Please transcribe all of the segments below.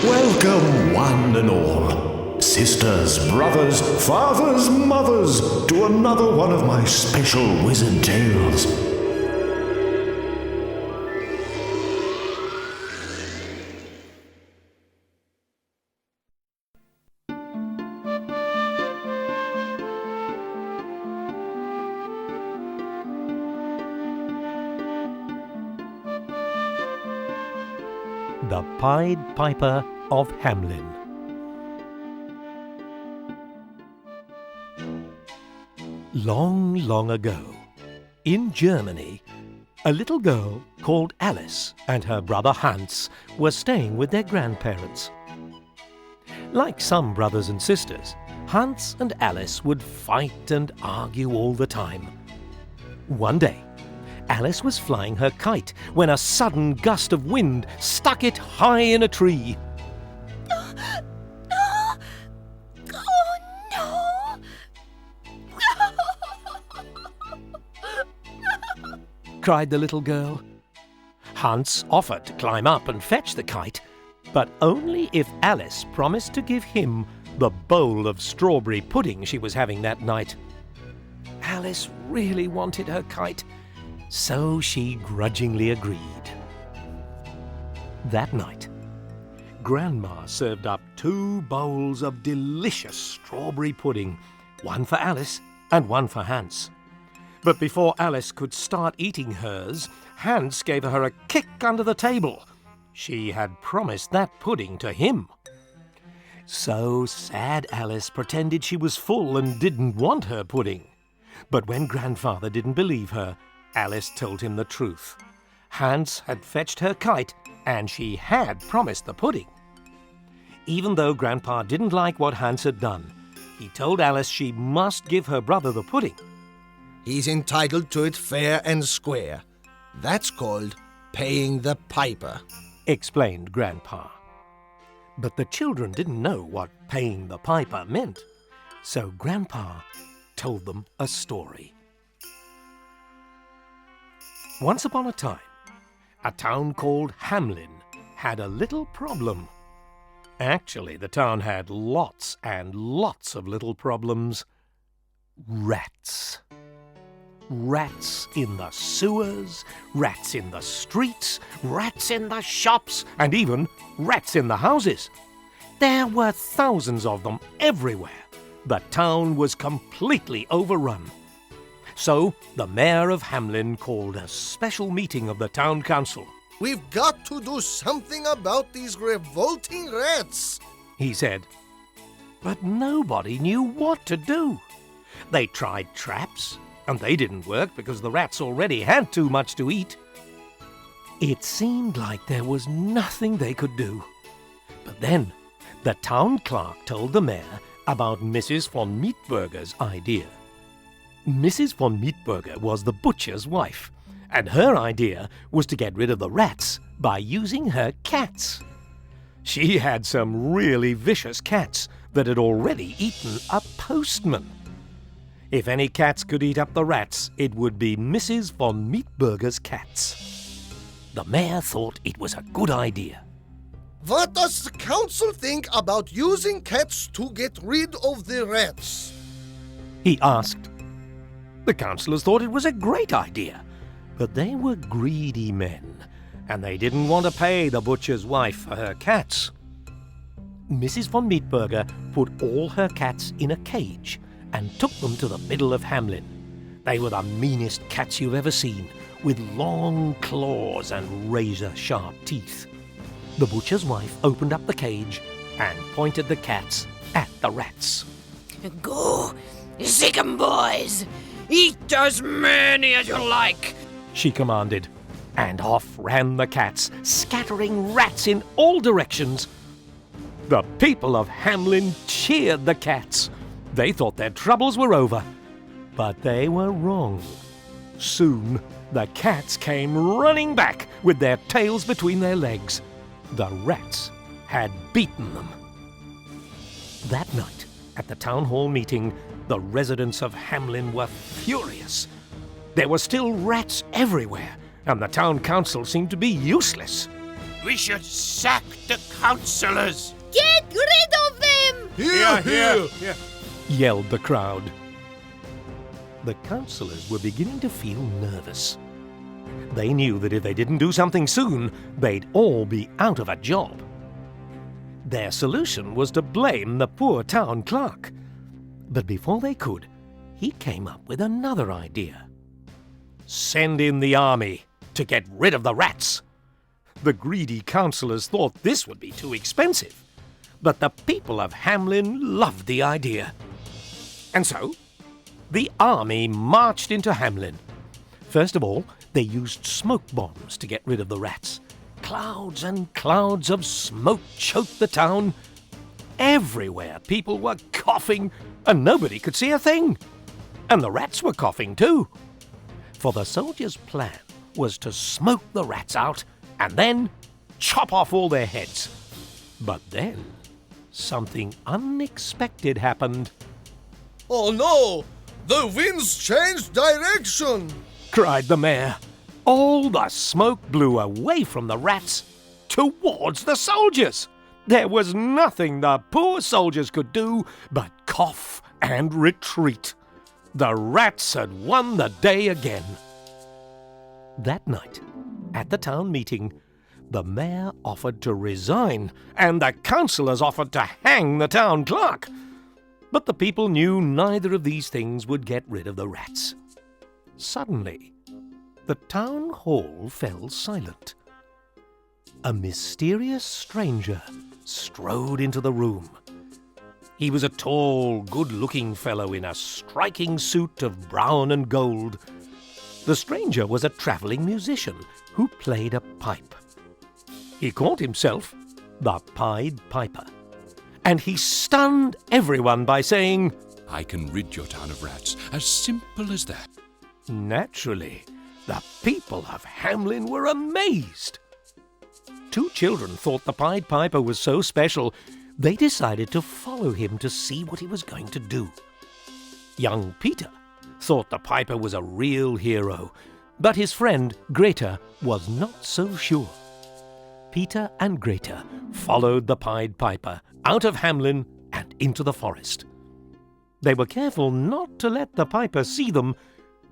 Welcome, one and all, sisters, brothers, fathers, mothers, to another one of my special wizard tales. The Pied Piper of Hamlin. Long, long ago, in Germany, a little girl called Alice and her brother Hans were staying with their grandparents. Like some brothers and sisters, Hans and Alice would fight and argue all the time. One day, Alice was flying her kite when a sudden gust of wind stuck it high in a tree. Oh no! Cried the little girl. Hans offered to climb up and fetch the kite, but only if Alice promised to give him the bowl of strawberry pudding she was having that night. Alice really wanted her kite, so she grudgingly agreed. That night, Grandma served up 2 bowls of delicious strawberry pudding, one for Alice and one for Hans. But before Alice could start eating hers, Hans gave her a kick under the table. She had promised that pudding to him. So sad Alice pretended she was full and didn't want her pudding. But when Grandfather didn't believe her, Alice told him the truth. Hans had fetched her kite, and she had promised the pudding. Even though Grandpa didn't like what Hans had done, he told Alice she must give her brother the pudding. He's entitled to it fair and square. That's called paying the piper, explained Grandpa. But the children didn't know what paying the piper meant, so Grandpa told them a story. Once upon a time, a town called Hamlin had a little problem. Actually, the town had lots and lots of little problems. Rats. Rats in the sewers, rats in the streets, rats in the shops, and even rats in the houses. There were thousands of them everywhere. The town was completely overrun. So the mayor of Hamlin called a special meeting of the town council. We've got to do something about these revolting rats, he said. But nobody knew what to do. They tried traps, and they didn't work because the rats already had too much to eat. It seemed like there was nothing they could do. But then the town clerk told the mayor about Mrs. von Mietburger's idea. Mrs. von Mietburger was the butcher's wife, and her idea was to get rid of the rats by using her cats. She had some really vicious cats that had already eaten a postman. If any cats could eat up the rats, it would be Mrs. von Mietburger's cats. The mayor thought it was a good idea. What does the council think about using cats to get rid of the rats? He asked. The councillors thought it was a great idea, but they were greedy men, and they didn't want to pay the butcher's wife for her cats. Mrs. von Mietburger put all her cats in a cage and took them to the middle of Hamlin. They were the meanest cats you've ever seen, with long claws and razor-sharp teeth. The butcher's wife opened up the cage and pointed the cats at the rats. Go, sick 'em, boys! Eat as many as you like, she commanded, and off ran the cats, scattering rats in all directions. The people of Hamlin cheered the cats. They thought their troubles were over, but they were wrong. Soon, the cats came running back with their tails between their legs. The rats had beaten them. That night, at the town hall meeting, the residents of Hamlin were furious. There were still rats everywhere, and the town council seemed to be useless. We should sack the councillors. Get rid of them! Here. Yelled the crowd. The councillors were beginning to feel nervous. They knew that if they didn't do something soon, they'd all be out of a job. Their solution was to blame the poor town clerk. But before they could, he came up with another idea. Send in the army to get rid of the rats. The greedy councillors thought this would be too expensive, but the people of Hamlin loved the idea. And so, the army marched into Hamlin. First of all, they used smoke bombs to get rid of the rats. Clouds and clouds of smoke choked the town. Everywhere people were coughing, and nobody could see a thing. And the rats were coughing too. For the soldiers' plan was to smoke the rats out and then chop off all their heads. But then something unexpected happened. Oh no! The winds changed direction! Cried the mayor. All the smoke blew away from the rats towards the soldiers. There was nothing the poor soldiers could do but cough and retreat. The rats had won the day again. That night, at the town meeting, the mayor offered to resign and the councillors offered to hang the town clerk. But the people knew neither of these things would get rid of the rats. Suddenly, the town hall fell silent. A mysterious stranger strode into the room. He was a tall, good-looking fellow in a striking suit of brown and gold. The stranger was a travelling musician who played a pipe. He called himself the Pied Piper, and he stunned everyone by saying, I can rid your town of rats, as simple as that. Naturally, the people of Hamlin were amazed. Two children thought the Pied Piper was so special, they decided to follow him to see what he was going to do. Young Peter thought the piper was a real hero, but his friend Greta was not so sure. Peter and Greta followed the Pied Piper out of Hamlin and into the forest. They were careful not to let the piper see them,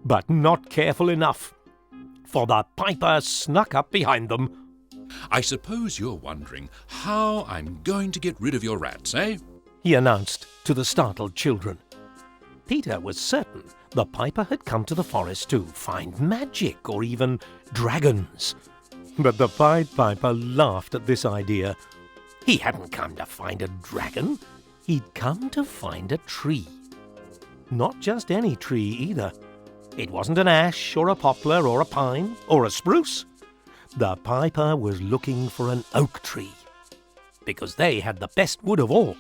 but not careful enough, for the piper snuck up behind them. I suppose you're wondering how I'm going to get rid of your rats, eh? He announced to the startled children. Peter was certain the piper had come to the forest to find magic or even dragons. But the Pied Piper laughed at this idea. He hadn't come to find a dragon. He'd come to find a tree. Not just any tree either. It wasn't an ash or a poplar or a pine or a spruce. The piper was looking for an oak tree, because they had the best wood of all.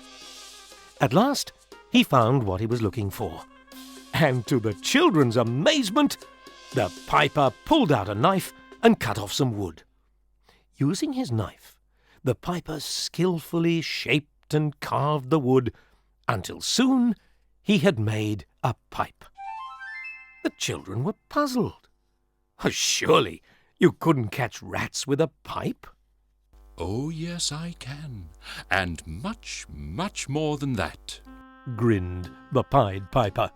At last, he found what he was looking for. And to the children's amazement, the piper pulled out a knife and cut off some wood. Using his knife, the piper skillfully shaped and carved the wood until soon he had made a pipe. The children were puzzled. Surely you couldn't catch rats with a pipe? Oh, yes, I can. And much, much more than that, Grinned the Pied Piper.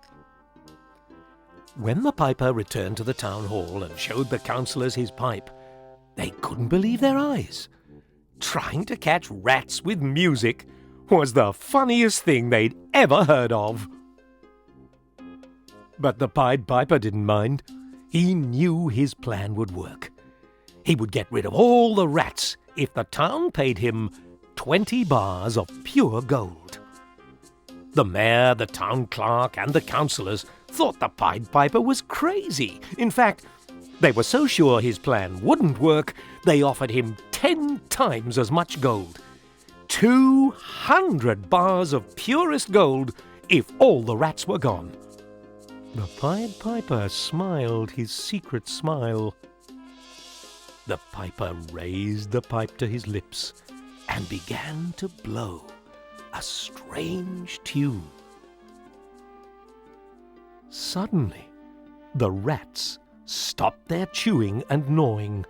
When the piper returned to the town hall and showed the councillors his pipe, they couldn't believe their eyes. Trying to catch rats with music was the funniest thing they'd ever heard of. But the Pied Piper didn't mind. He knew his plan would work. He would get rid of all the rats if the town paid him 20 bars of pure gold. The mayor, the town clerk, and the councillors thought the Pied Piper was crazy. In fact, they were so sure his plan wouldn't work, they offered him 10 times as much gold. 200 bars of purest gold if all the rats were gone. The Pied Piper smiled his secret smile. The piper raised the pipe to his lips and began to blow a strange tune. Suddenly, the rats stopped their chewing and gnawing.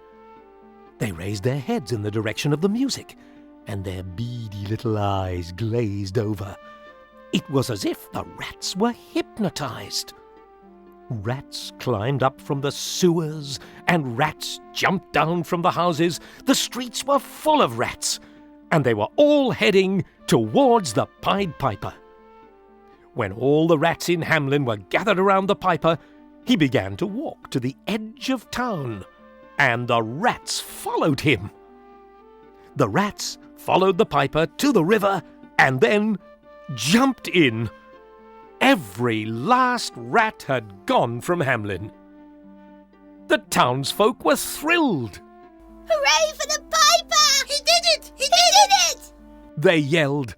They raised their heads in the direction of the music, and their beady little eyes glazed over. It was as if the rats were hypnotized. Rats climbed up from the sewers, and rats jumped down from the houses. The streets were full of rats, and they were all heading towards the Pied Piper. When all the rats in Hamlin were gathered around the piper, he began to walk to the edge of town, and the rats followed him. The rats followed the piper to the river and then jumped in. Every last rat had gone from Hamlin. The townsfolk were thrilled. Hooray for the Piper! He did it! He did it! They yelled.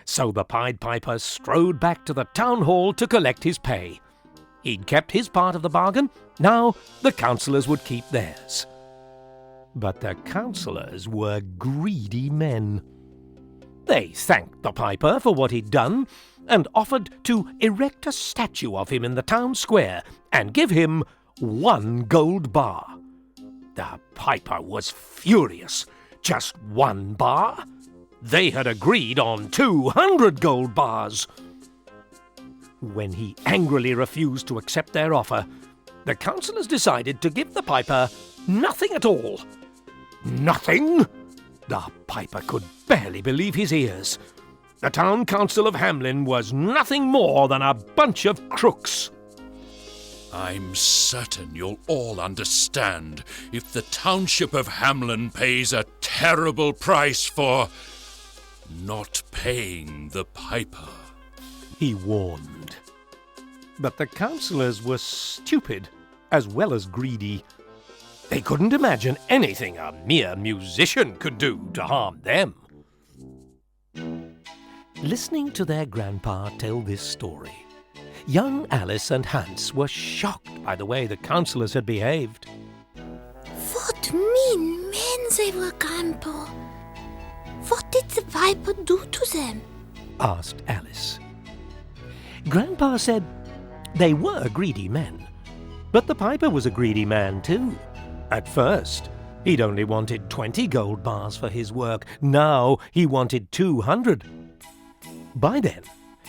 So the Pied Piper strode back to the town hall to collect his pay. He'd kept his part of the bargain. Now the councillors would keep theirs. But the councillors were greedy men. They thanked the piper for what he'd done and offered to erect a statue of him in the town square and give him 1 gold bar. The piper was furious. Just 1 bar? They had agreed on 200 gold bars. When he angrily refused to accept their offer, the councillors decided to give the piper nothing at all. Nothing? The piper could barely believe his ears. The town council of Hamlin was nothing more than a bunch of crooks. I'm certain you'll all understand if the township of Hamlin pays a terrible price for not paying the piper, he warned. But the councillors were stupid as well as greedy. They couldn't imagine anything a mere musician could do to harm them. Listening to their grandpa tell this story, young Alice and Hans were shocked by the way the councillors had behaved. What mean men they were, Grandpa? What did the piper do to them? Asked Alice. Grandpa said they were greedy men, but the piper was a greedy man too. At first, he'd only wanted 20 gold bars for his work. Now he wanted 200. By then,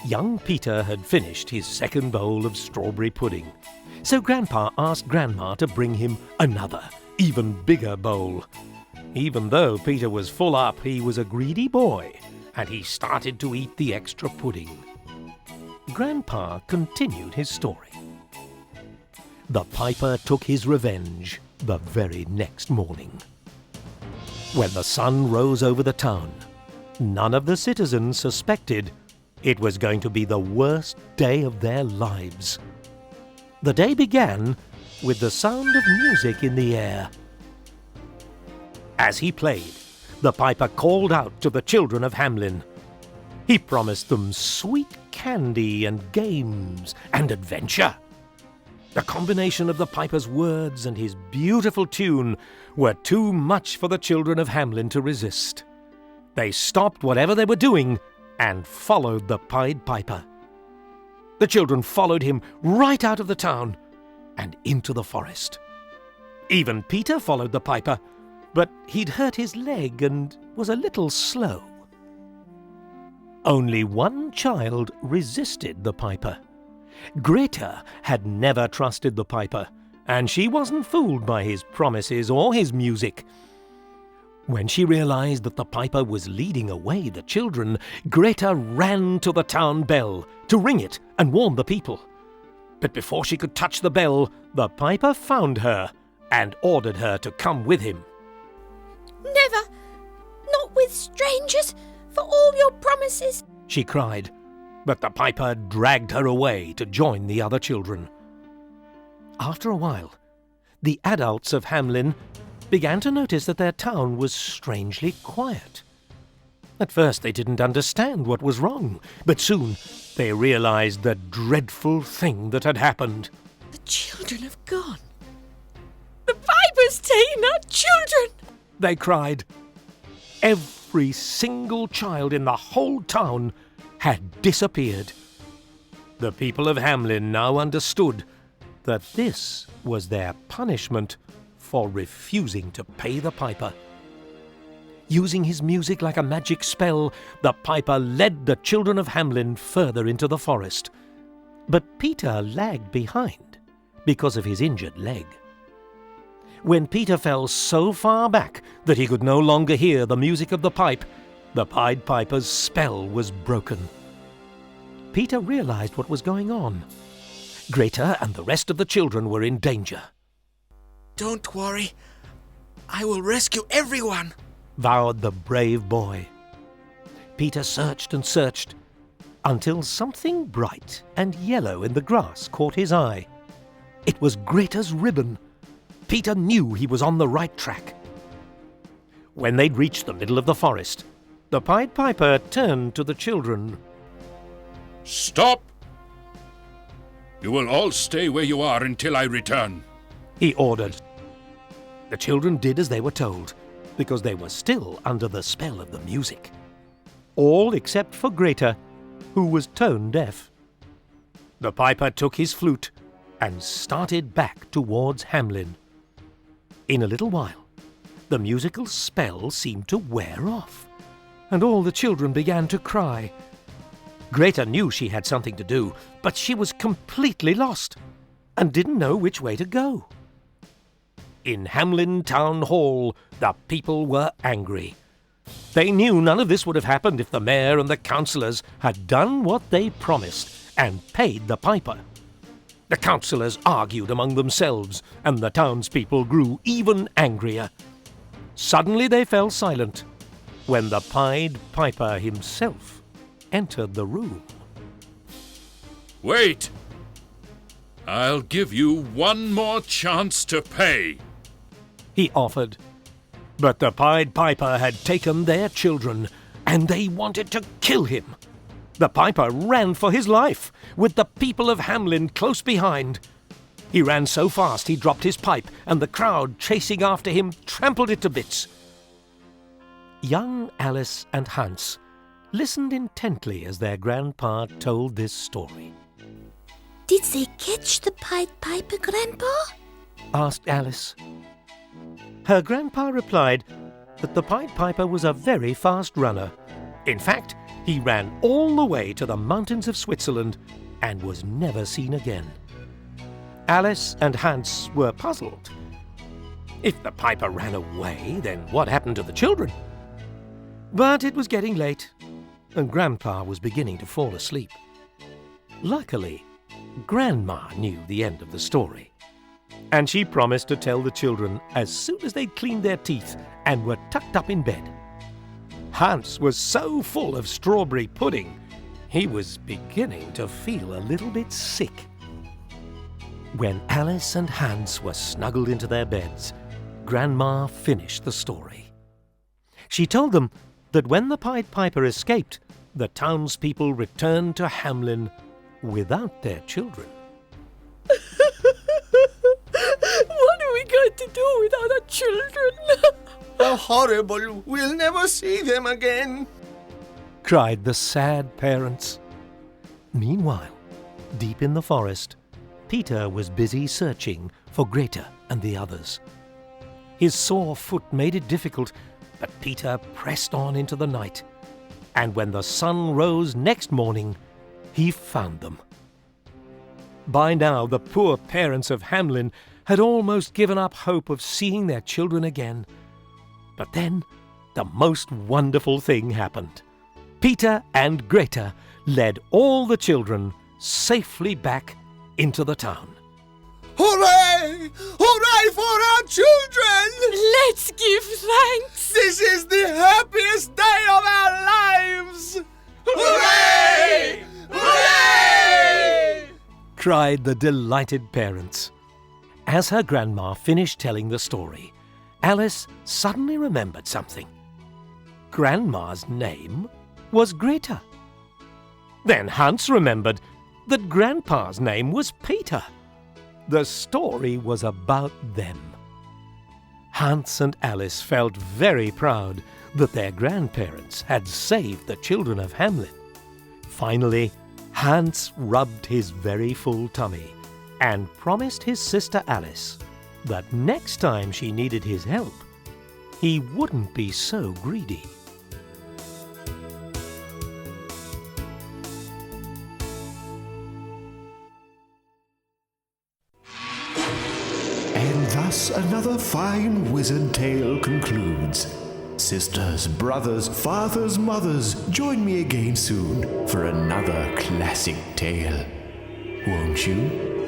young Peter had finished his second bowl of strawberry pudding. So Grandpa asked Grandma to bring him another, even bigger bowl. Even though Peter was full up, he was a greedy boy, and he started to eat the extra pudding. Grandpa continued his story. The piper took his revenge the very next morning. When the sun rose over the town, none of the citizens suspected it was going to be the worst day of their lives. The day began with the sound of music in the air. As he played, the piper called out to the children of Hamlin. He promised them sweet candy and games and adventure. The combination of the piper's words and his beautiful tune were too much for the children of Hamlin to resist. They stopped whatever they were doing and followed the Pied Piper. The children followed him right out of the town and into the forest. Even Peter followed the piper, but he'd hurt his leg and was a little slow. Only one child resisted the piper. Greta had never trusted the piper, and she wasn't fooled by his promises or his music. When she realized that the piper was leading away the children, Greta ran to the town bell to ring it and warn the people. But before she could touch the bell, the piper found her and ordered her to come with him. Never! Not with strangers, for all your promises! She cried, but the piper dragged her away to join the other children. After a while, the adults of Hamlin began to notice that their town was strangely quiet. At first they didn't understand what was wrong, but soon they realized the dreadful thing that had happened. The children have gone. The piper's taken our children! They cried. Every single child in the whole town had disappeared. The people of Hamlin now understood that this was their punishment for refusing to pay the piper. Using his music like a magic spell, the piper led the children of Hamlin further into the forest. But Peter lagged behind because of his injured leg. When Peter fell so far back that he could no longer hear the music of the pipe, the Pied Piper's spell was broken. Peter realized what was going on. Greta and the rest of the children were in danger. Don't worry. I will rescue everyone, vowed the brave boy. Peter searched and searched until something bright and yellow in the grass caught his eye. It was Greta's ribbon. Peter knew he was on the right track. When they'd reached the middle of the forest, the Pied Piper turned to the children. Stop! You will all stay where you are until I return, he ordered. The children did as they were told, because they were still under the spell of the music. All except for Greta, who was tone deaf. The piper took his flute and started back towards Hamlin. In a little while, the musical spell seemed to wear off, and all the children began to cry. Greta knew she had something to do, but she was completely lost and didn't know which way to go. In Hamlin Town Hall, the people were angry. They knew none of this would have happened if the mayor and the councillors had done what they promised and paid the piper. The councillors argued among themselves, and the townspeople grew even angrier. Suddenly they fell silent when the Pied Piper himself entered the room. Wait! I'll give you one more chance to pay, he offered. But the Pied Piper had taken their children, and they wanted to kill him. The piper ran for his life, with the people of Hamlin close behind. He ran so fast he dropped his pipe, and the crowd chasing after him trampled it to bits. Young Alice and Hans listened intently as their grandpa told this story. Did they catch the Pied Piper, Grandpa? asked Alice. Her grandpa replied that the Pied Piper was a very fast runner. In fact, he ran all the way to the mountains of Switzerland and was never seen again. Alice and Hans were puzzled. If the piper ran away, then what happened to the children? But it was getting late, and Grandpa was beginning to fall asleep. Luckily, Grandma knew the end of the story, and she promised to tell the children as soon as they'd cleaned their teeth and were tucked up in bed. Hans was so full of strawberry pudding, he was beginning to feel a little bit sick. When Alice and Hans were snuggled into their beds, Grandma finished the story. She told them that when the Pied Piper escaped, the townspeople returned to Hamlin without their children. What are we going to do without our children? How horrible! We'll never see them again! Cried the sad parents. Meanwhile, deep in the forest, Peter was busy searching for Greta and the others. His sore foot made it difficult, but Peter pressed on into the night, and when the sun rose next morning, he found them. By now, the poor parents of Hamlin had almost given up hope of seeing their children again. But then, the most wonderful thing happened. Peter and Greta led all the children safely back into the town. Hooray! Hooray for our children! Let's give thanks! This is the happiest day of our lives! Hooray! Hooray! Cried the delighted parents. As her grandma finished telling the story, Alice suddenly remembered something. Grandma's name was Greta. Then Hans remembered that Grandpa's name was Peter. The story was about them. Hans and Alice felt very proud that their grandparents had saved the children of Hamlin. Finally, Hans rubbed his very full tummy and promised his sister Alice But next time she needed his help, he wouldn't be so greedy. And thus another fine wizard tale concludes. Sisters, brothers, fathers, mothers, join me again soon for another classic tale. Won't you?